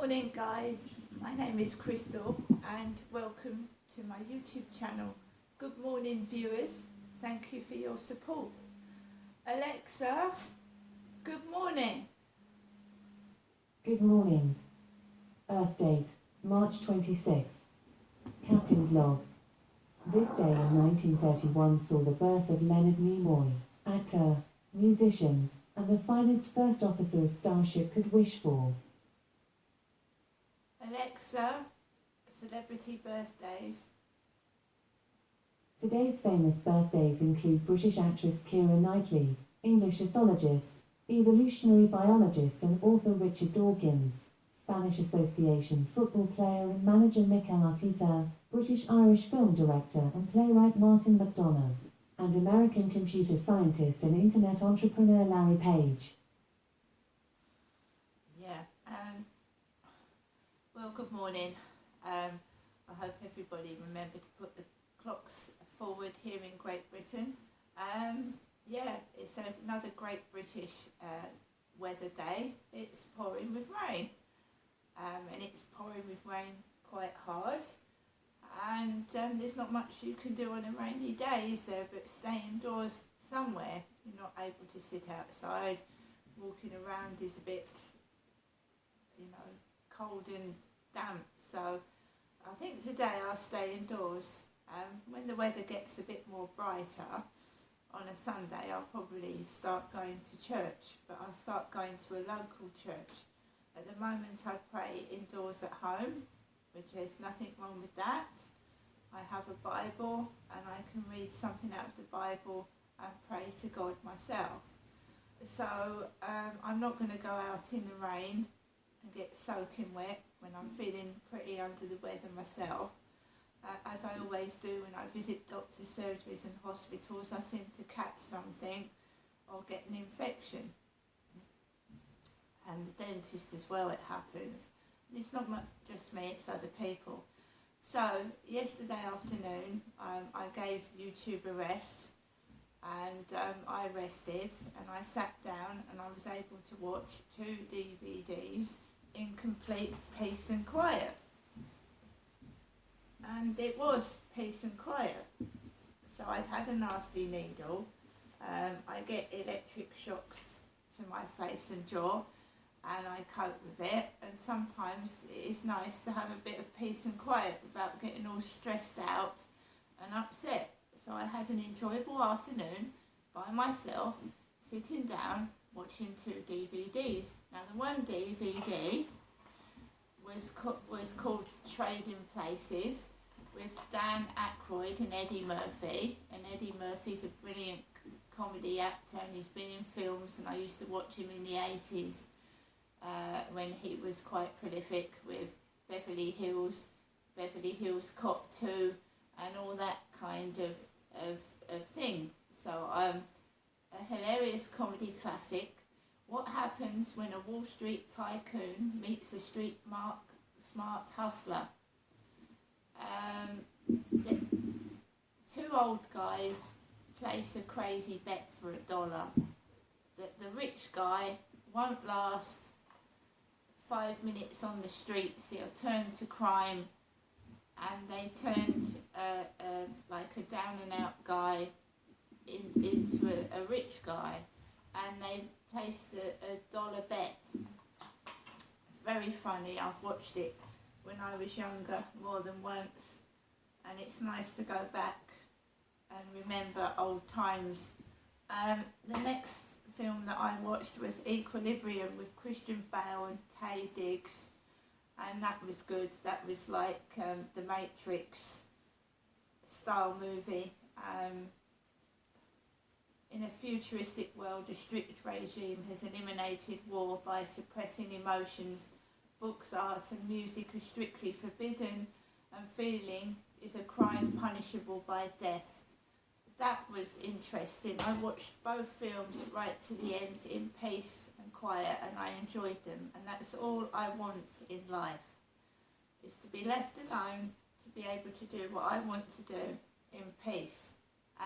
morning, guys. My name is Crystal, and welcome to my YouTube channel. Good morning, viewers. Thank you for your support. Alexa, good morning. Good morning. Earth date, March 26th. Captain's log. This day in 1931 saw the birth of Leonard Nimoy, actor, musician, and the finest first officer a starship could wish for. Alexa, celebrity birthdays. Today's famous birthdays include British actress Keira Knightley, English ethologist, evolutionary biologist and author Richard Dawkins, Spanish Association football player and manager Mikel Arteta, British-Irish film director and playwright Martin McDonagh, and American computer scientist and internet entrepreneur Larry Page. Well, good morning. I hope everybody remembered to put the clocks forward here in Great Britain. It's another great British weather day. It's pouring with rain, and it's pouring with rain quite hard. And there's not much you can do on a rainy day, is there, but stay indoors somewhere. You're not able to sit outside. Walking around is a bit, cold and damp. So I think today I'll stay indoors. When the weather gets a bit more brighter on a Sunday, I'll probably start going to church, but I'll start going to a local church. At the moment I pray indoors at home, which there's nothing wrong with that. I have a Bible and I can read something out of the Bible and pray to God myself. So I'm not going to go out in the rain and get soaking wet when I'm feeling pretty under the weather myself. As I always do when I visit doctors' surgeries and hospitals, I seem to catch something or get an infection. And the dentist as well, it happens. And it's not just me, it's other people. So yesterday afternoon, I gave YouTube a rest, and I rested and I sat down and I was able to watch 2 DVDs in complete peace and quiet. And it was peace and quiet. So I'd had a nasty needle. I get electric shocks to my face and jaw, and I cope with it. And sometimes it is nice to have a bit of peace and quiet without getting all stressed out and upset. So I had an enjoyable afternoon by myself, sitting down, watching 2 DVDs. Now the one DVD was called Trading Places, with Dan Aykroyd and Eddie Murphy. And Eddie Murphy's a brilliant comedy actor, and he's been in films, and I used to watch him in the 80s when he was quite prolific with Beverly Hills Cop 2 and all that kind of thing. So a hilarious comedy classic. What happens when a Wall Street tycoon meets a street smart hustler? 2 old guys place a crazy bet for $1. The rich guy won't last 5 minutes on the streets. He'll turn to crime, and they turned like a down and out guy into a rich guy, and they placed a $1 bet. Very funny. I've watched it when I was younger more than once, and it's nice to go back and remember old times. The next film that I watched was Equilibrium with Christian Bale and Taye Diggs, and that was good. That was like the Matrix style movie. In a futuristic world, a strict regime has eliminated war by suppressing emotions. Books, art and music are strictly forbidden, and feeling is a crime punishable by death. That was interesting. I watched both films right to the end in peace and quiet, and I enjoyed them. And that's all I want in life, is to be left alone, to be able to do what I want to do in peace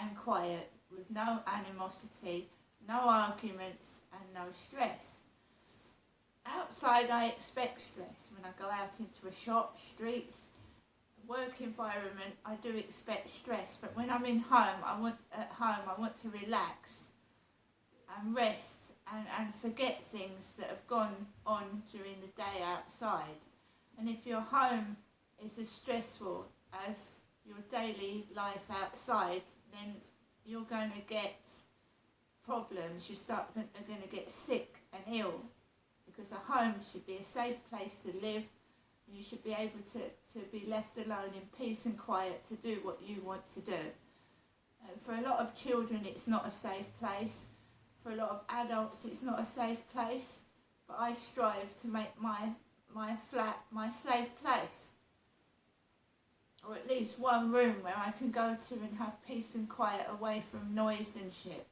and quiet, with no animosity, no arguments and no stress. outside I expect stress. When I go out into a shop, streets, work environment, I do expect stress. But when I'm at home, I want to relax and rest and forget things that have gone on during the day outside. And if your home is as stressful as your daily life outside, then you're going to get problems. Are going to get sick and ill, because a home should be a safe place to live. You should be able to be left alone in peace and quiet to do what you want to do. For a lot of children, it's not a safe place. For a lot of adults, it's not a safe place. But I strive to make my flat my safe place. Or at least one room where I can go to and have peace and quiet away from noise and shit.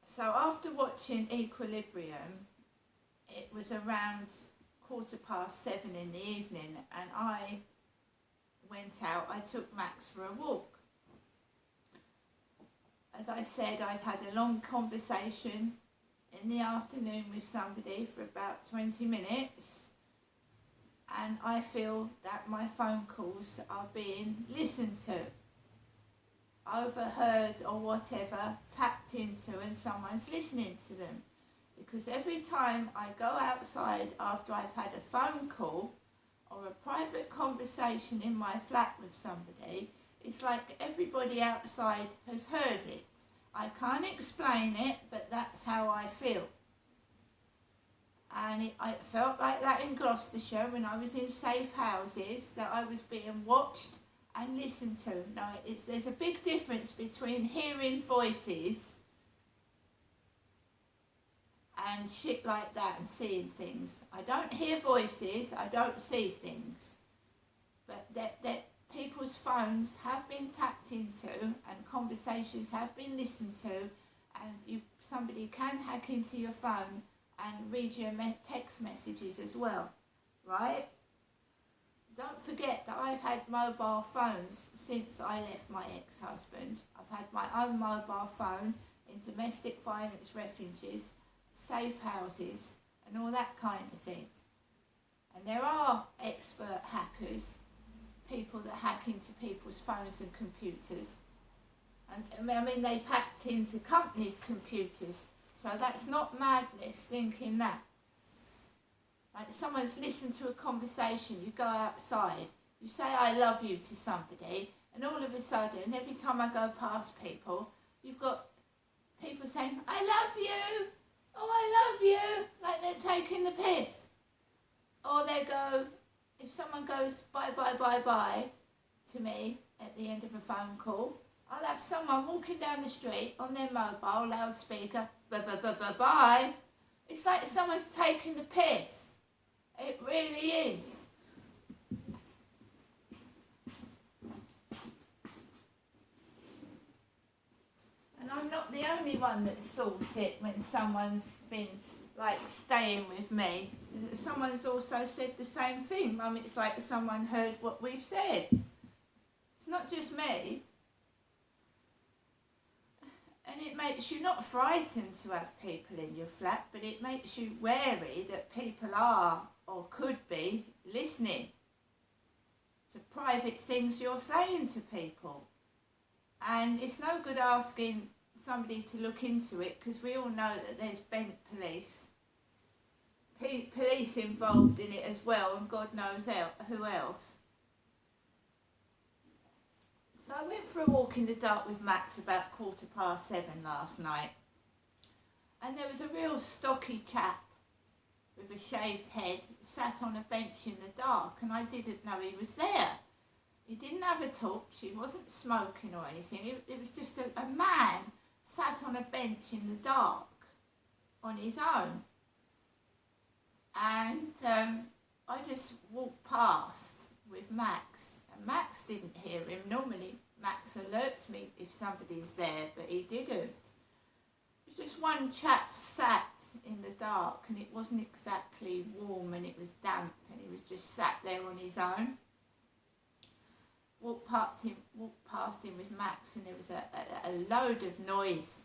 So after watching Equilibrium, it was around 7:15 in the evening, and I went out. I took Max for a walk. As I said, I'd had a long conversation in the afternoon with somebody for about 20 minutes, and I feel that my phone calls are being listened to, overheard or whatever, tapped into, and someone's listening to them. Because every time I go outside after I've had a phone call or a private conversation in my flat with somebody, it's like everybody outside has heard it. I can't explain it, but that's how I feel. And it felt like that in Gloucestershire when I was in safe houses, that I was being watched and listened to. Now, there's a big difference between hearing voices and shit like that and seeing things. I don't hear voices, I don't see things. But that people's phones have been tapped into and conversations have been listened to, and somebody can hack into your phone and read your text messages as well, right? Don't forget that I've had mobile phones since I left my ex-husband. I've had my own mobile phone in domestic violence refuges, safe houses, and all that kind of thing. And there are expert hackers, people that hack into people's phones and computers. And I mean, they've hacked into companies' computers, so that's not madness thinking that. Like, someone's listened to a conversation, you go outside, you say I love you to somebody, and all of a sudden, every time I go past people, you've got people saying, I love you, oh I love you, like they're taking the piss. Or they go, if someone goes bye bye bye bye to me at the end of a phone call, I'll have someone walking down the street on their mobile loudspeaker, bye bye bye bye bye. It's like someone's taking the piss. It really is. And I'm not the only one that's thought it when someone's been like staying with me. Someone's also said the same thing. Mum, it's like someone heard what we've said. It's not just me. And it makes you not frightened to have people in your flat, but it makes you wary that people are or could be listening to private things you're saying to people. And it's no good asking somebody to look into it, because we all know that there's bent police. Police involved in it as well, and God knows who else. So I went for a walk in the dark with Max about 7:15 last night, and there was a real stocky chap with a shaved head sat on a bench in the dark, and I didn't know he was there. He didn't have a torch, he wasn't smoking or anything, it was just a man sat on a bench in the dark on his own. And I just walked past with Max, and Max didn't hear him. Normally Max alerts me if somebody's there, but he didn't. It was just one chap sat in the dark, and it wasn't exactly warm, and it was damp, and he was just sat there on his own. Walked past him with Max, and there was a load of noise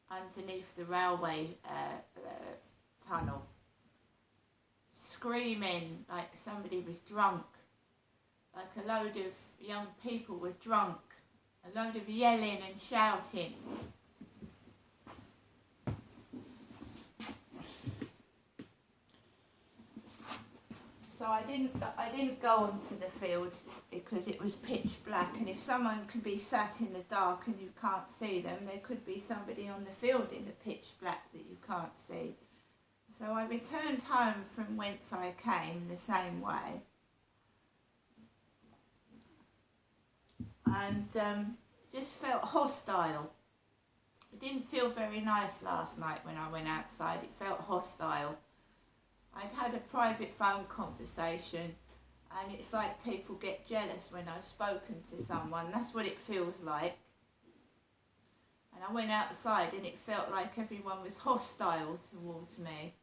underneath the railway tunnel, screaming like somebody was drunk, like a load of young people were drunk, a load of yelling and shouting. So I didn't go onto the field because it was pitch black, and if someone could be sat in the dark and you can't see them, there could be somebody on the field in the pitch black that you can't see. So I returned home from whence I came the same way, and just felt hostile. It didn't feel very nice last night when I went outside. It felt hostile. I'd had a private phone conversation, and it's like people get jealous when I've spoken to someone. That's what it feels like. And I went outside and it felt like everyone was hostile towards me.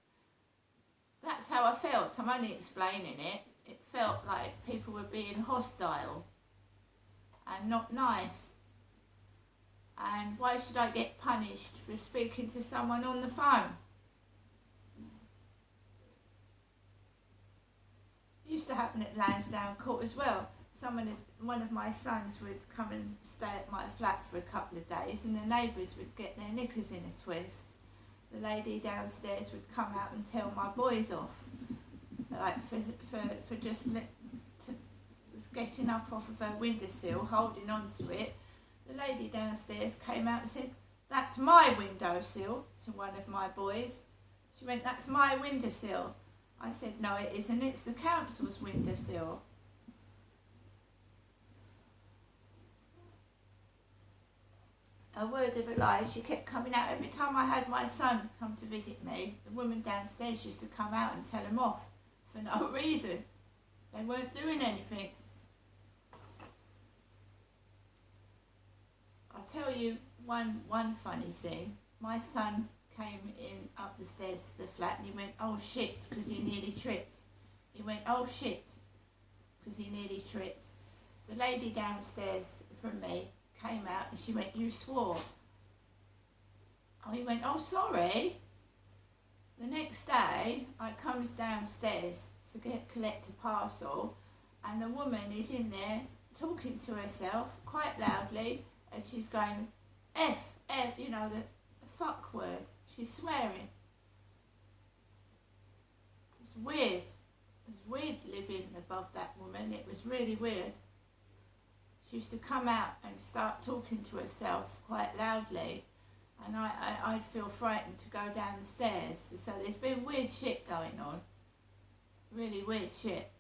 That's how I felt. I'm only explaining it. It felt like people were being hostile and not nice. And why should I get punished for speaking to someone on the phone? It used to happen at Lansdowne Court as well. One of my sons would come and stay at my flat for a couple of days, and the neighbours would get their knickers in a twist. The lady downstairs would come out and tell my boys off, like for just getting up off of her windowsill, holding on to it. The lady downstairs came out and said, "That's my windowsill," to one of my boys. She went, "That's my windowsill." I said, "No, it isn't. It's the council's windowsill." A word of a lie, she kept coming out. Every time I had my son come to visit me, the woman downstairs used to come out and tell him off for no reason. They weren't doing anything. I'll tell you one funny thing. My son came in up the stairs to the flat and he went, "Oh shit," because he nearly tripped. He went, "Oh shit," because he nearly tripped. The lady downstairs from me came out and she went, "You swore." Oh, he went, "Oh, sorry." The next day, I comes downstairs to collect a parcel, and the woman is in there talking to herself quite loudly, and she's going, F, you know, the fuck word. She's swearing. It's weird. It was weird living above that woman. It was really weird. She used to come out and start talking to herself quite loudly, and I'd feel frightened to go down the stairs. So there's been weird shit going on. Really weird shit.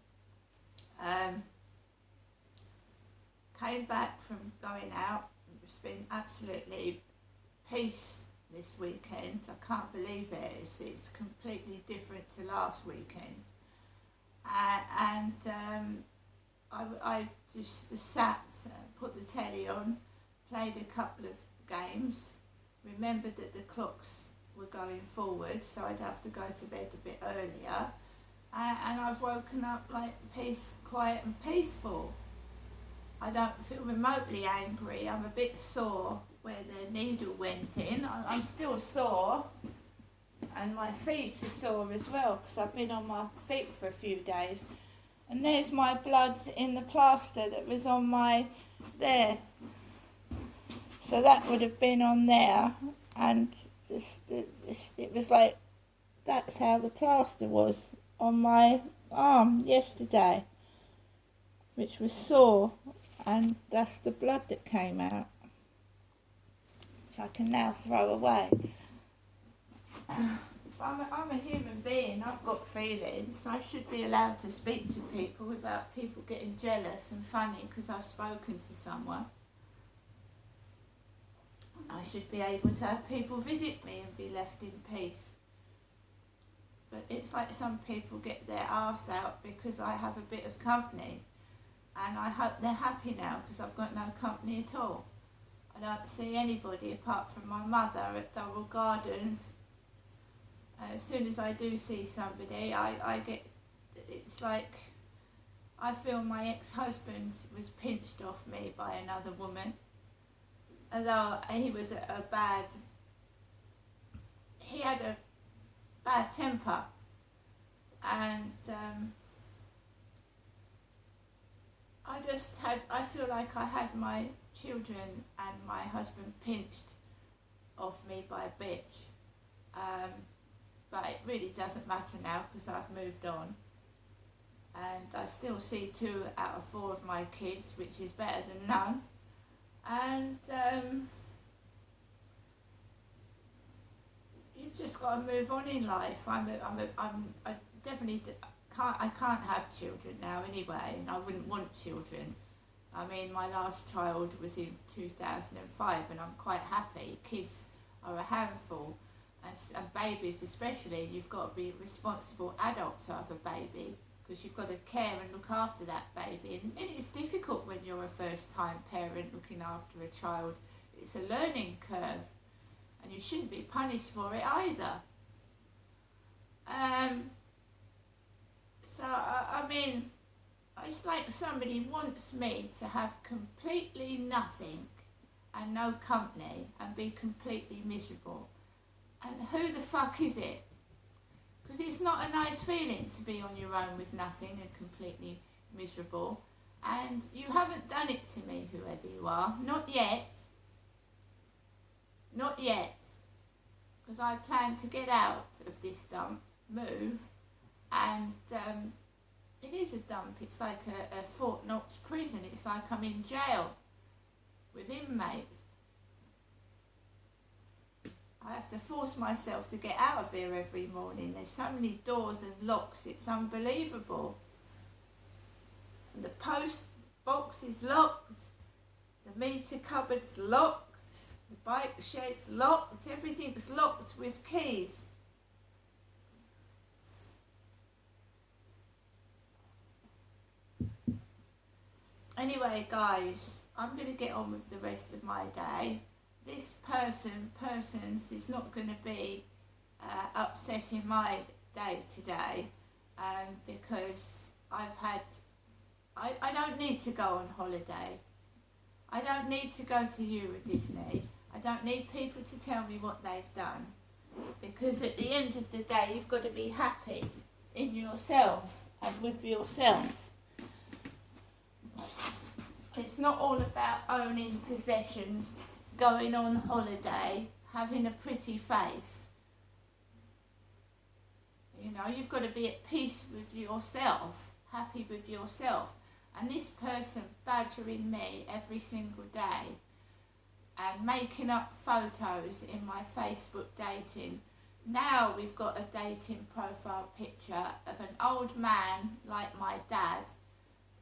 Came back from going out. It's been absolutely peace this weekend. I can't believe it. It's completely different to last weekend. I just sat, put the telly on, played a couple of games, remembered that the clocks were going forward, so I'd have to go to bed a bit earlier. And I've woken up like peace, quiet and peaceful. I don't feel remotely angry. I'm a bit sore where the needle went in. I'm still sore, and my feet are sore as well because I've been on my feet for a few days. And there's my blood in the plaster that was on my there. So that would have been on there, and it was like, that's how the plaster was on my arm yesterday, which was sore, and that's the blood that came out, which I can now throw away. I'm a human being. I've got feelings. I should be allowed to speak to people without people getting jealous and funny because I've spoken to someone. I should be able to have people visit me and be left in peace. But it's like some people get their arse out because I have a bit of company, and I hope they're happy now because I've got no company at all. I don't see anybody apart from my mother at Durrell Gardens. As soon as I do see somebody, I get, it's like I feel my ex-husband was pinched off me by another woman. Although he was he had bad temper, and I feel like I had my children and my husband pinched off me by a bitch. But it really doesn't matter now because I've moved on. And I still see 2 out of 4 of my kids, which is better than none. And you've just got to move on in life. I definitely can't have children now anyway, and I wouldn't want children. I mean, my last child was in 2005, and I'm quite happy. Kids are a handful, and babies especially. You've got to be a responsible adult to have a baby, because you've got to care and look after that baby. And it's difficult when you're a first-time parent looking after a child. It's a learning curve, and you shouldn't be punished for it either. So, I mean, it's like somebody wants me to have completely nothing and no company and be completely miserable. And who the fuck is it? Because it's not a nice feeling to be on your own with nothing and completely miserable. And you haven't done it to me, whoever you are. Not yet. Not yet. Because I plan to get out of this dump, move, and it is a dump. It's like a Fort Knox prison. It's like I'm in jail with inmates. I have to force myself to get out of here every morning. There's so many doors and locks, it's unbelievable. And the post box is locked, the meter cupboard's locked, the bike shed's locked, everything's locked with keys. Anyway, guys, I'm going to get on with the rest of my day. This persons is not going to be upsetting my day today, because I don't need to go on holiday. I don't need to go to Euro Disney. I don't need people to tell me what they've done, because at the end of the day you've got to be happy in yourself and with yourself. It's not all about owning possessions, going on holiday, having a pretty face. You know, you've got to be at peace with yourself, happy with yourself. And this person badgering me every single day and making up photos in my Facebook dating. Now we've got a dating profile picture of an old man like my dad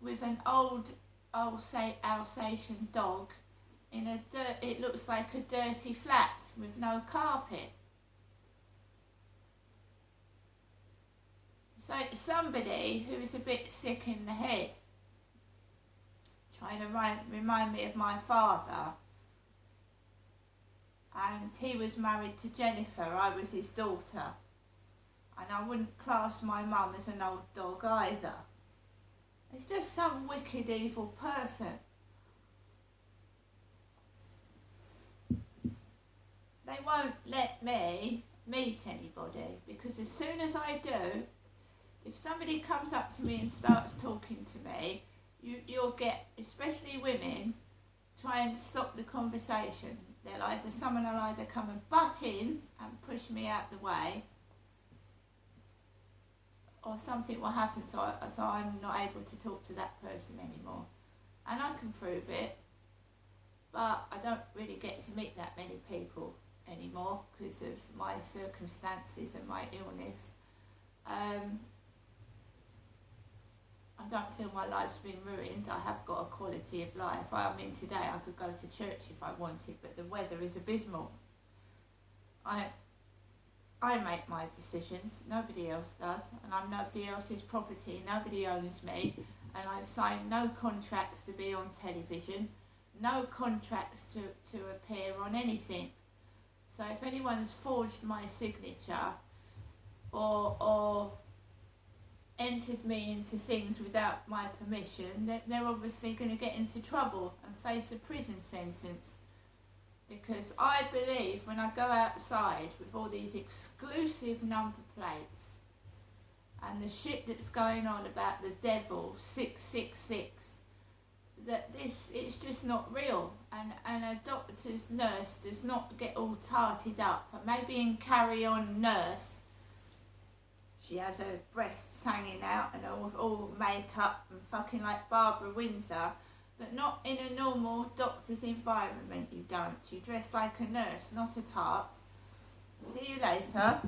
with an old Alsatian dog in it looks like a dirty flat with no carpet. So it's somebody who is a bit sick in the head, trying to remind me of my father. And he was married to Jennifer, I was his daughter. And I wouldn't class my mum as an old dog either. It's just some wicked, evil person. They won't let me meet anybody, because as soon as I do, if somebody comes up to me and starts talking to me, you'll get, especially women, try and stop the conversation. Someone will either come and butt in and push me out the way, or something will happen so I'm not able to talk to that person anymore. And I can prove it, but I don't really get to meet that many people anymore because of my circumstances and my illness. I don't feel my life's been ruined. I have got a quality of life. I mean, today I could go to church if I wanted, but the weather is abysmal. I make my decisions, nobody else does, and I'm nobody else's property, nobody owns me, and I've signed no contracts to be on television, no contracts to appear on anything. So if anyone's forged my signature or entered me into things without my permission, they're obviously going to get into trouble and face a prison sentence. because I believe when I go outside with all these exclusive number plates and the shit that's going on about the devil 666, that it's just not real, and a doctor's nurse does not get all tarted up. And maybe in Carry On Nurse she has her breasts hanging out and all makeup and fucking like Barbara Windsor, but not in a normal doctor's environment. You don't. You dress like a nurse, not a tart. See you later.